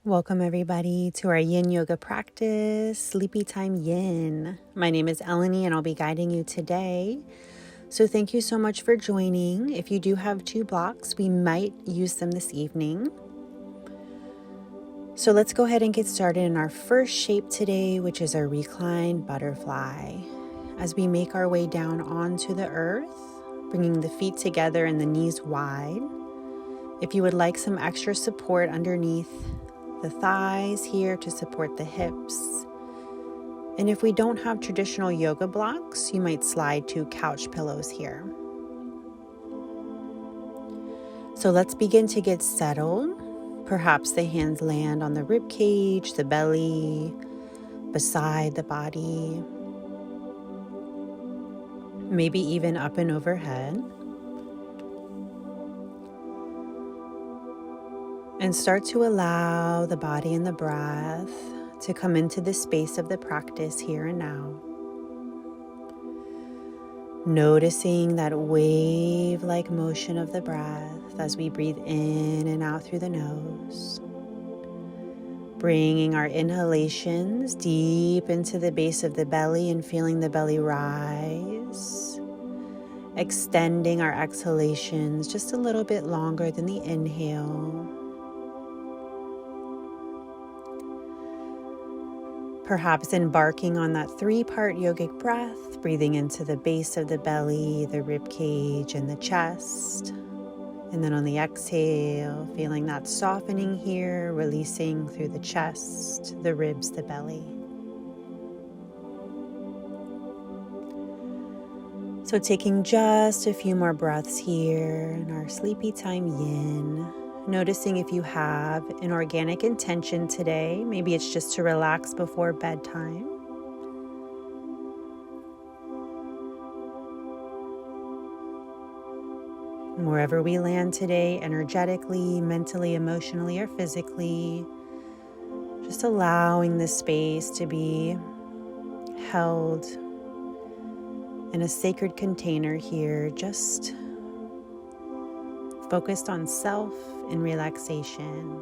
Welcome everybody to our Yin Yoga Practice, Sleepy Time Yin. My name is Eleni and I'll be guiding you today. So thank you so much for joining. If you do have 2 blocks, we might use them this evening. So let's go ahead and get started in our first shape today, which is our Reclined Butterfly. As we make our way down onto the earth, bringing the feet together and the knees wide. If you would like some extra support underneath the thighs here to support the hips. And if we don't have traditional yoga blocks, you might slide 2 couch pillows here. So let's begin to get settled. Perhaps the hands land on the rib cage, the belly, beside the body, maybe even up and overhead. And start to allow the body and the breath to come into the space of the practice here and now. Noticing that wave-like motion of the breath as we breathe in and out through the nose. Bringing our inhalations deep into the base of the belly and feeling the belly rise. Extending our exhalations just a little bit longer than the inhale. Perhaps embarking on that 3-part yogic breath, breathing into the base of the belly, the rib cage, and the chest. And then on the exhale, feeling that softening here, releasing through the chest, the ribs, the belly. So taking just a few more breaths here in our Sleepy Time Yin. Noticing if you have an organic intention today, maybe it's just to relax before bedtime. And wherever we land today, energetically, mentally, emotionally, or physically, just allowing this space to be held in a sacred container here, just focused on self and relaxation.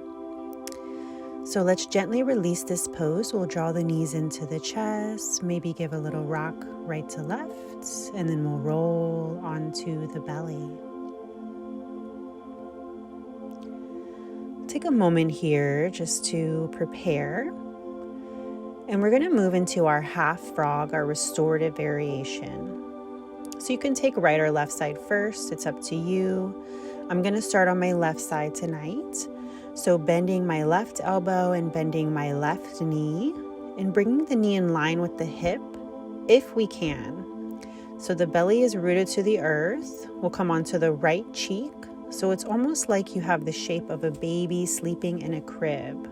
So let's gently release this pose. We'll draw the knees into the chest, maybe give a little rock right to left, and then we'll roll onto the belly. Take a moment here just to prepare. And we're going to move into our half frog, our restorative variation. So you can take right or left side first. It's up to you. I'm going to start on my left side tonight. So bending my left elbow and bending my left knee and bringing the knee in line with the hip if we can. So the belly is rooted to the earth. We'll come onto the right cheek. So it's almost like you have the shape of a baby sleeping in a crib.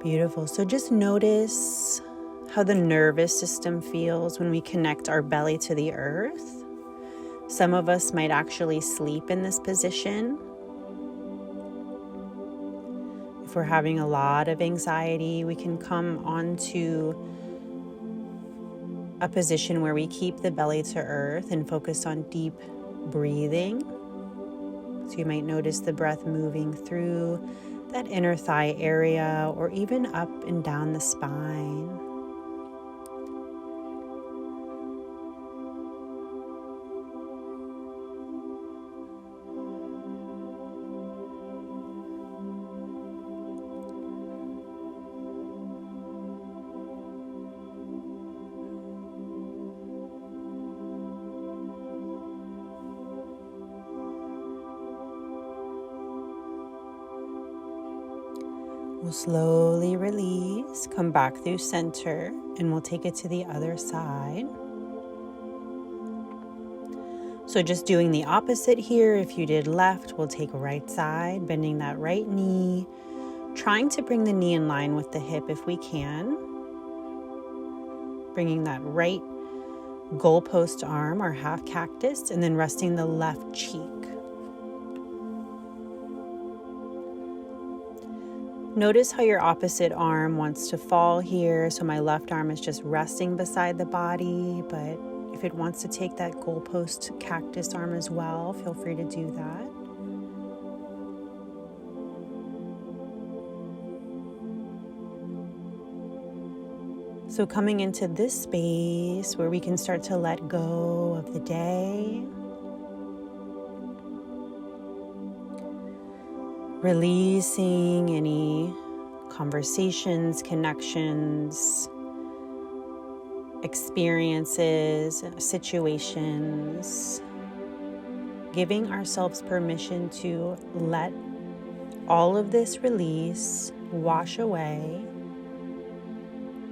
Beautiful. So just notice how the nervous system feels when we connect our belly to the earth. Some of us might actually sleep in this position. If we're having a lot of anxiety, we can come onto a position where we keep the belly to earth and focus on deep breathing. So you might notice the breath moving through that inner thigh area or even up and down the spine. We'll slowly release, come back through center, and we'll take it to the other side. So just doing the opposite here. If you did left, we'll take right side, bending that right knee, trying to bring the knee in line with the hip if we can. Bringing that right goalpost arm or half cactus, and then resting the left cheek. Notice how your opposite arm wants to fall here. So my left arm is just resting beside the body, but if it wants to take that goalpost cactus arm as well, feel free to do that. So coming into this space where we can start to let go of the day, releasing any conversations, connections, experiences, situations, giving ourselves permission to let all of this release, wash away,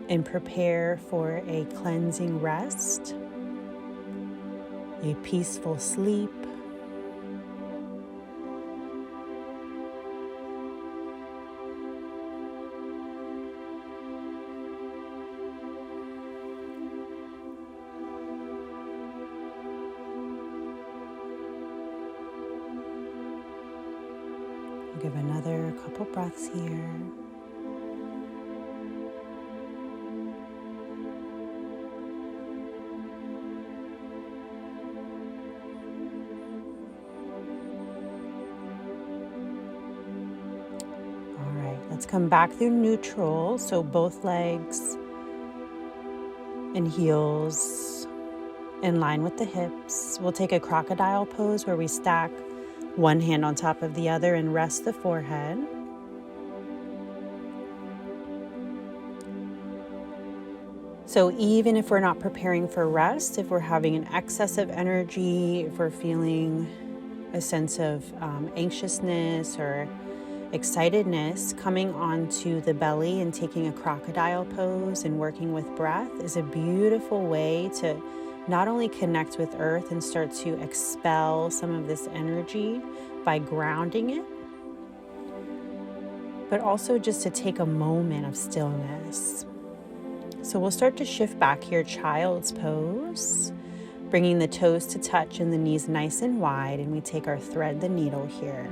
and prepare for a cleansing rest, a peaceful sleep, give another couple breaths here. All right, let's come back through neutral. So both legs and heels in line with the hips. We'll take a crocodile pose where we stack one hand on top of the other and rest the forehead. So even if we're not preparing for rest, if we're having an excess of energy, if we're feeling a sense of anxiousness or excitedness, coming onto the belly and taking a crocodile pose and working with breath is a beautiful way to not only connect with earth and start to expel some of this energy by grounding it, but also just to take a moment of stillness. So we'll start to shift back here, child's pose, bringing the toes to touch and the knees nice and wide, and we take our thread the needle here.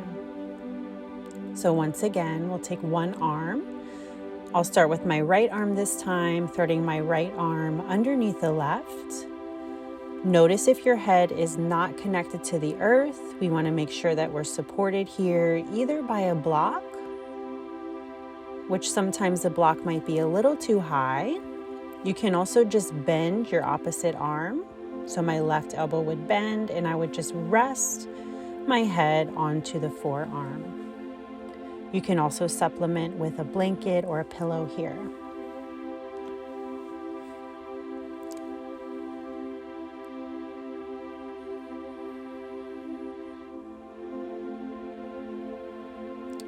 So once again, we'll take one arm. I'll start with my right arm this time, threading my right arm underneath the left. Notice if your head is not connected to the earth. We want to make sure that we're supported here either by a block, which sometimes the block might be a little too high. You can also just bend your opposite arm. So my left elbow would bend and I would just rest my head onto the forearm. You can also supplement with a blanket or a pillow here.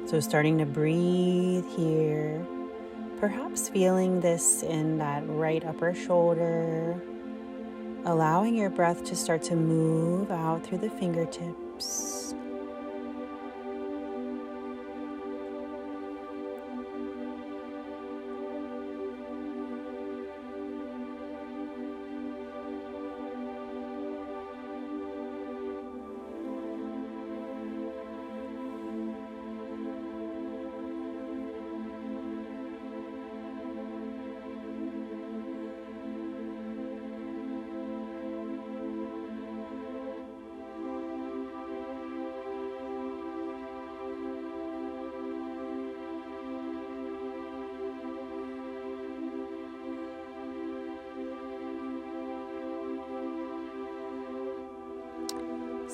So starting to breathe here, perhaps feeling this in that right upper shoulder, allowing your breath to start to move out through the fingertips.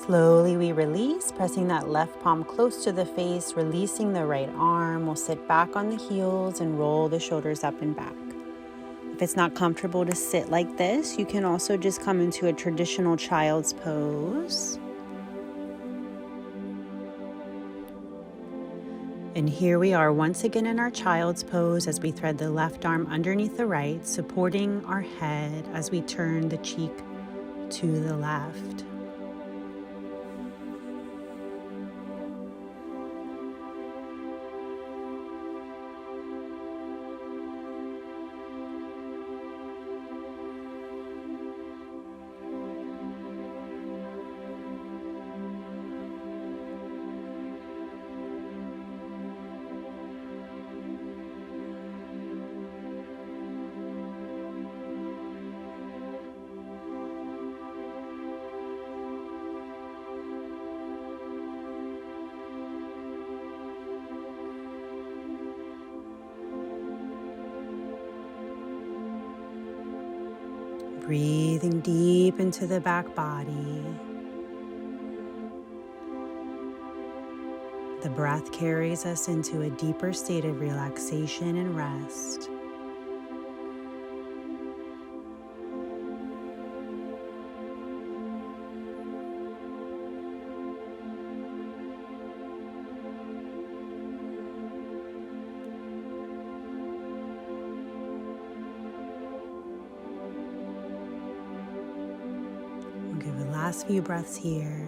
Slowly we release, pressing that left palm close to the face, releasing the right arm. We'll sit back on the heels and roll the shoulders up and back. If it's not comfortable to sit like this, you can also just come into a traditional child's pose. And here we are once again in our child's pose as we thread the left arm underneath the right, supporting our head as we turn the cheek to the left. Breathing deep into the back body. The breath carries us into a deeper state of relaxation and rest. We'll give the last few breaths here.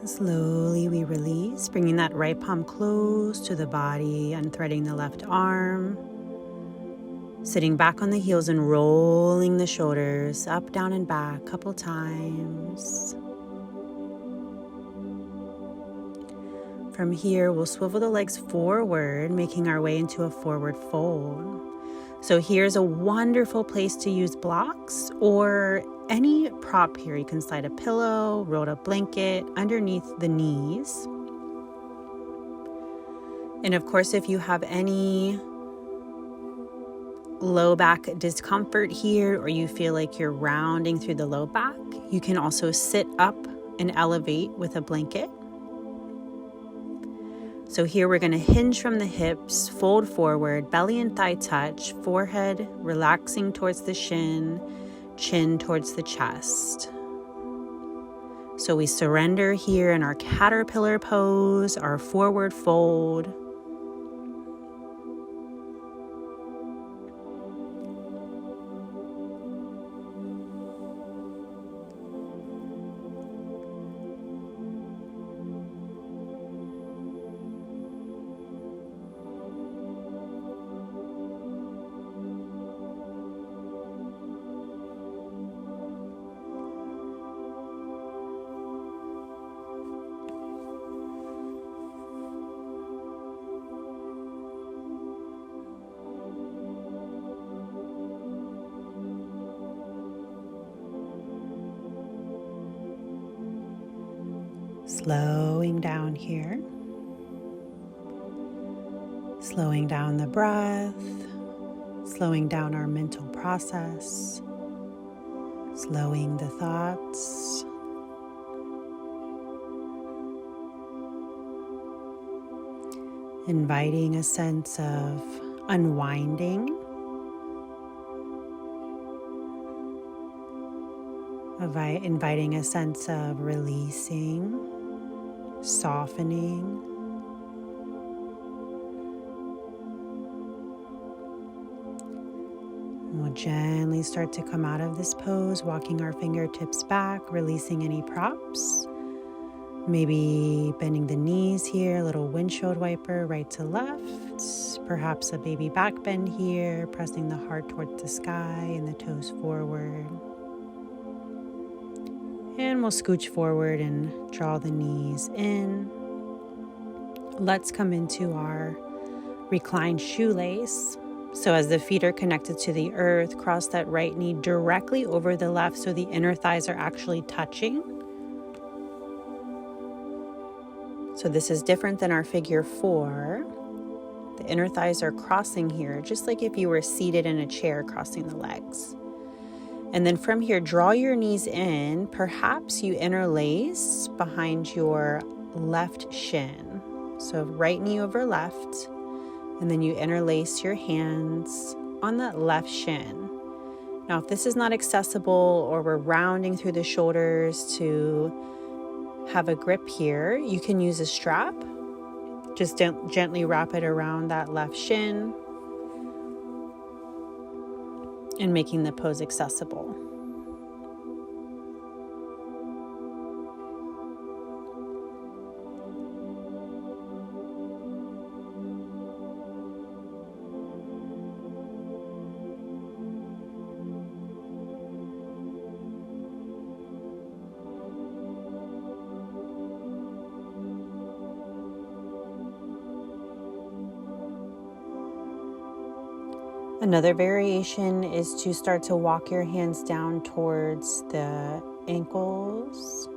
Slowly we release, bringing that right palm close to the body, unthreading the left arm, sitting back on the heels and rolling the shoulders up, down, and back a couple times. From here, we'll swivel the legs forward, making our way into a forward fold. So here's a wonderful place to use blocks or any prop here. You can slide a pillow, roll a blanket underneath the knees. And of course, if you have any low back discomfort here, or you feel like you're rounding through the low back, you can also sit up and elevate with a blanket. So here we're going to hinge from the hips, fold forward, belly and thigh touch, forehead relaxing towards the shin, chin towards the chest. So we surrender here in our caterpillar pose, our forward fold. Slowing down here, slowing down the breath, slowing down our mental process, slowing the thoughts. Inviting a sense of unwinding, inviting a sense of releasing, softening. We'll gently start to come out of this pose, walking our fingertips back, releasing any props. Maybe bending the knees here, a little windshield wiper right to left. Perhaps a baby back bend here, pressing the heart towards the sky and the toes forward. And we'll scooch forward and draw the knees in. Let's come into our reclined shoelace. So as the feet are connected to the earth, cross that right knee directly over the left so the inner thighs are actually touching. So this is different than our figure 4. The inner thighs are crossing here, just like if you were seated in a chair crossing the legs. And then from here, draw your knees in. Perhaps you interlace behind your left shin. So right knee over left, and then you interlace your hands on that left shin. Now, if this is not accessible or we're rounding through the shoulders to have a grip here, you can use a strap. Just gently wrap it around that left shin and making the pose accessible. Another variation is to start to walk your hands down towards the ankles.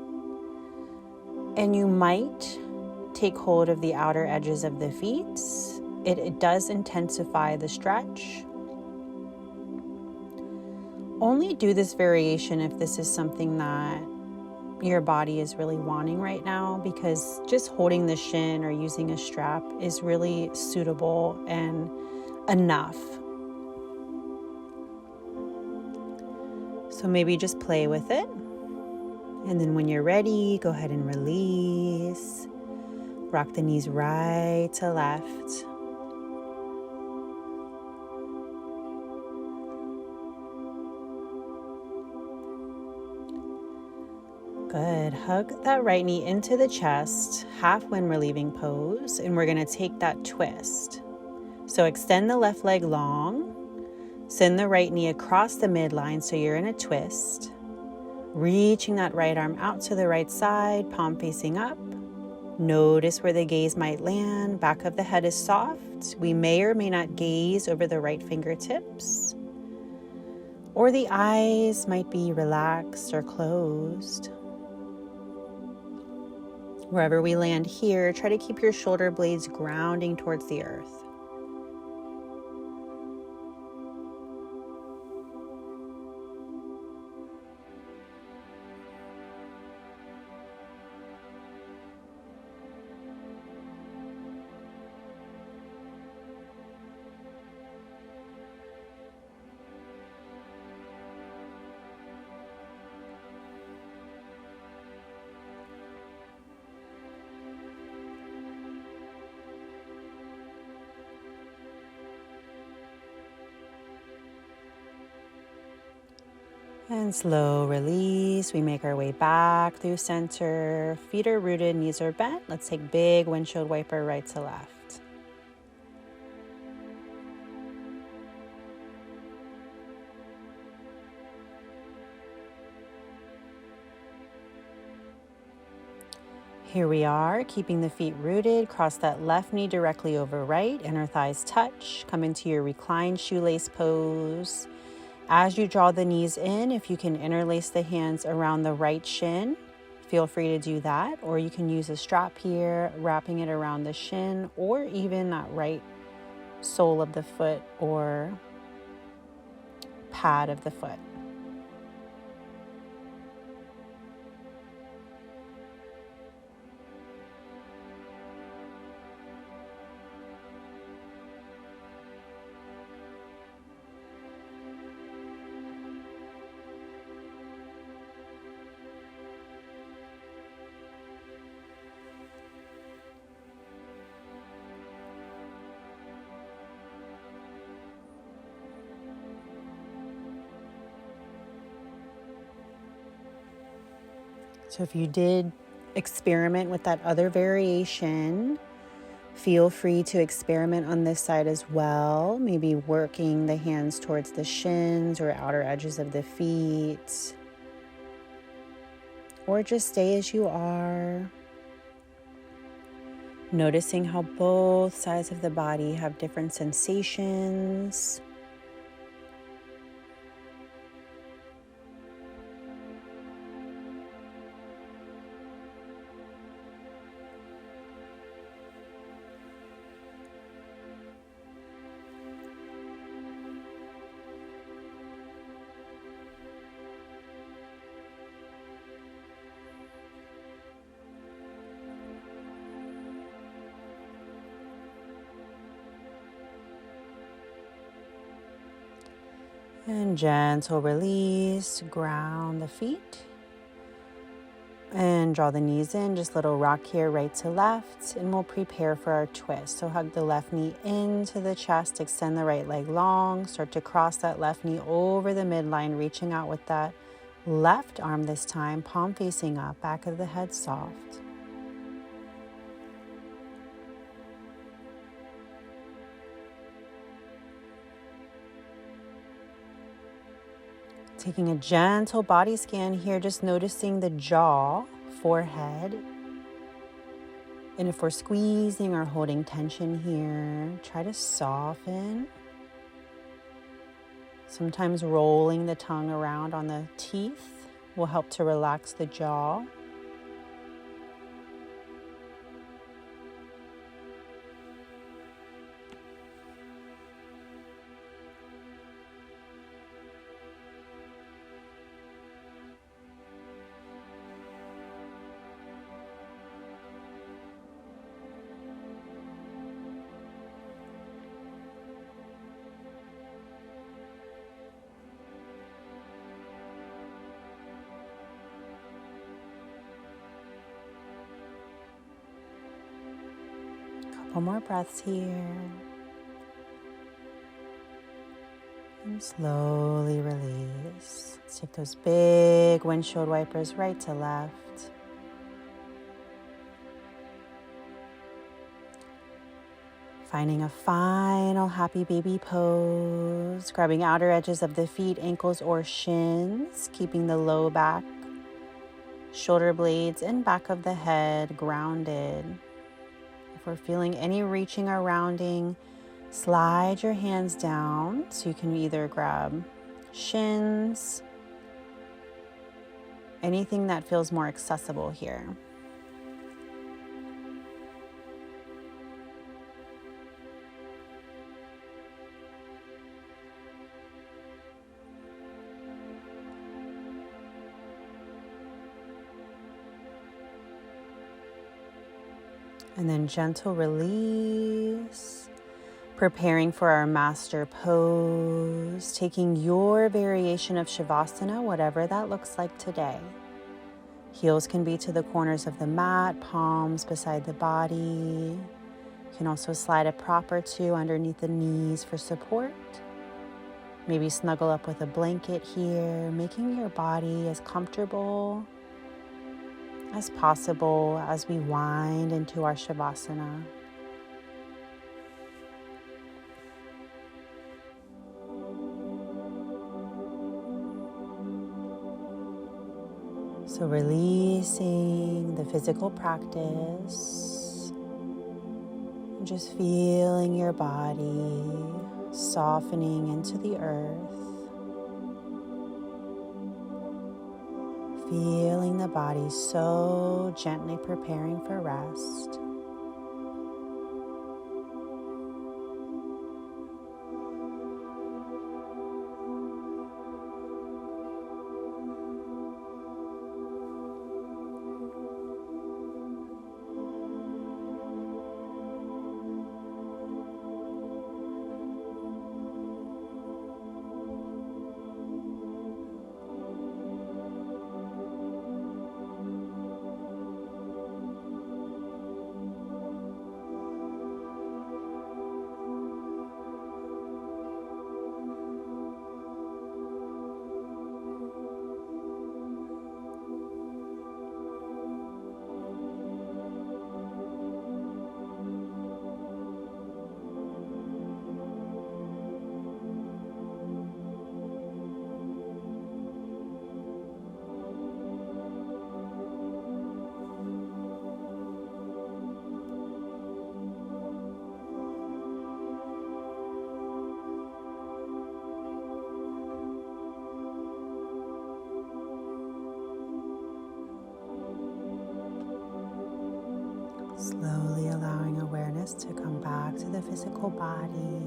And you might take hold of the outer edges of the feet. It does intensify the stretch. Only do this variation if this is something that your body is really wanting right now, because just holding the shin or using a strap is really suitable and enough. So maybe just play with it. And then when you're ready, go ahead and release. Rock the knees right to left. Good. Hug that right knee into the chest, half when relieving pose, and we're going to take that twist. So extend the left leg long, send the right knee across the midline so you're in a twist, reaching that right arm out to the right side, palm facing up. Notice where the gaze might land. Back of the head is soft. We may or may not gaze over the right fingertips, or the eyes might be relaxed or closed. Wherever we land here, try to keep your shoulder blades grounding towards the earth. And slow release. We make our way back through center. Feet are rooted, knees are bent. Let's take big windshield wiper right to left. Here we are, keeping the feet rooted. Cross that left knee directly over right. Inner thighs touch. Come into your reclined shoelace pose. As you draw the knees in, if you can interlace the hands around the right shin, feel free to do that. Or you can use a strap here, wrapping it around the shin, or even that right sole of the foot or pad of the foot. So if you did experiment with that other variation, feel free to experiment on this side as well. Maybe working the hands towards the shins or outer edges of the feet. Or just stay as you are. Noticing how both sides of the body have different sensations. And gentle release, ground the feet. And draw the knees in, just little rock here, right to left. And we'll prepare for our twist. So hug the left knee into the chest, extend the right leg long. Start to cross that left knee over the midline, reaching out with that left arm this time, palm facing up, back of the head soft. Taking a gentle body scan here, just noticing the jaw, forehead. And if we're squeezing or holding tension here, try to soften. Sometimes rolling the tongue around on the teeth will help to relax the jaw. Couple more breaths here. And slowly release. Let's take those big windshield wipers right to left. Finding a final happy baby pose. Grabbing outer edges of the feet, ankles, or shins. Keeping the low back, shoulder blades, and back of the head grounded. If we're feeling any reaching or rounding, slide your hands down so you can either grab shins, anything that feels more accessible here. And then gentle release, preparing for our master pose, taking your variation of Savasana, whatever that looks like today. Heels can be to the corners of the mat, palms beside the body. You can also slide a prop or two underneath the knees for support. Maybe snuggle up with a blanket here, making your body as comfortable as possible as we wind into our Savasana. So releasing the physical practice, and just feeling your body softening into the earth. Feeling the body so gently preparing for rest. Slowly allowing awareness to come back to the physical body.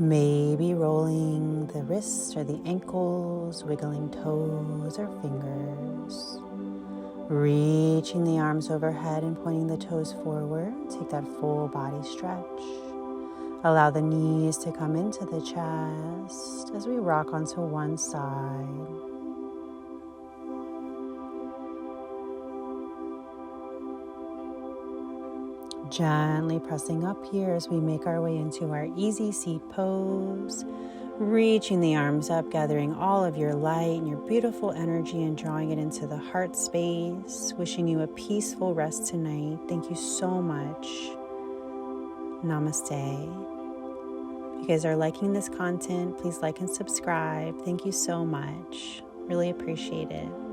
Maybe rolling the wrists or the ankles, wiggling toes or fingers. Reaching the arms overhead and pointing the toes forward. Take that full body stretch. Allow the knees to come into the chest as we rock onto one side. Gently pressing up here as we make our way into our easy seat pose. Reaching the arms up, gathering all of your light and your beautiful energy and drawing it into the heart space. Wishing you a peaceful rest tonight. Thank you so much. Namaste. If you guys are liking this content, please like and subscribe. Thank you so much. Really appreciate it.